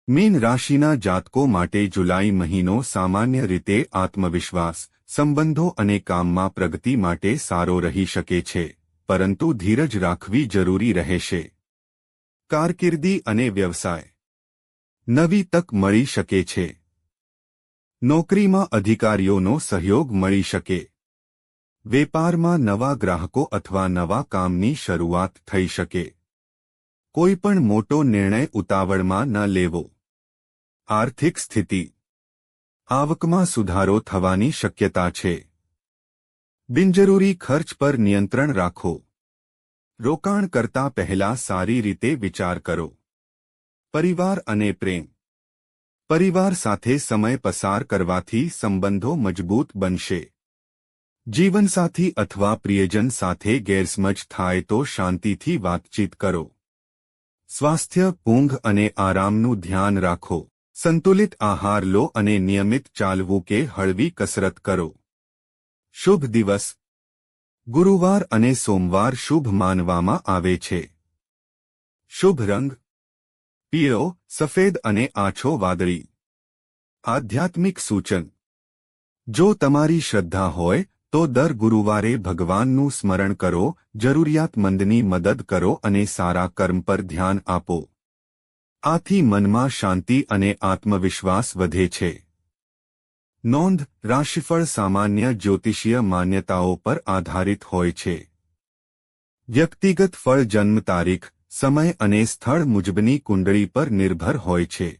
Mean રાશિના જાતકો માટે જુલાઈ મહિનો સામાન્ય રીતે આત્મવિશ્વાસ, સંબંધો અને કામમાં પ્રગતિ માટે સારો રહી શકે છે, પરંતુ ધીરજ રાખવી જરૂરી રહેશે. કારકિર્દી અને વ્યવસાય. નવી તક મળી શકે છે. નોકરીમાં અધિકારીઓનો સહયોગ મળી શકે. વેપારમાં નવા ગ્રાહકો અથવા નવા કામની શરૂઆત થઈ શકે. કોઈ પણ મોટો નિર્ણય ઉતાવળમાં ન લેવો. આર્થિક સ્થિતિ. આવકમાં સુધારો થવાની શક્યતા છે. બિનજરૂરી ખર્ચ પર નિયંત્રણ રાખો. રોકાણ કરતા પહેલા સારી રીતે વિચાર કરો. પરિવાર અને પ્રેમ. પરિવાર સાથે સમય પસાર કરવાથી સંબંધો મજબૂત બનશે. જીવનસાથી અથવા પ્રિયજન સાથે ગેરસમજ થાય તો શાંતિથી વાતચીત કરો. સ્વાસ્થ્ય, ઊંઘ અને આરામનું ધ્યાન રાખો. સંતુલિત આહાર લો અને નિયમિત ચાલવું કે હળવી કસરત કરો. શુભ દિવસ. ગુરુવાર અને સોમવાર શુભ માનવામાં આવે છે. શુભ રંગ પીળો, સફેદ અને આછો વાદળી. આધ્યાત્મિક સૂચન. જો તમારી શ્રદ્ધા હોય તો દર ગુરુવારે ભગવાનનું સ્મરણ કરો, જરૂરિયાતમંદની મદદ કરો અને સારા કર્મ પર ધ્યાન આપો. આથી મનમાં શાંતિ અને આત્મવિશ્વાસ વધે છે. નોંધ: રાશિફળ સામાન્ય જ્યોતિષીય માન્યતાઓ પર આધારિત હોય છે. વ્યક્તિગત ફળ જન્મ તારીખ, સમય અને સ્થળ મુજબની કુંડળી પર નિર્ભર હોય છે.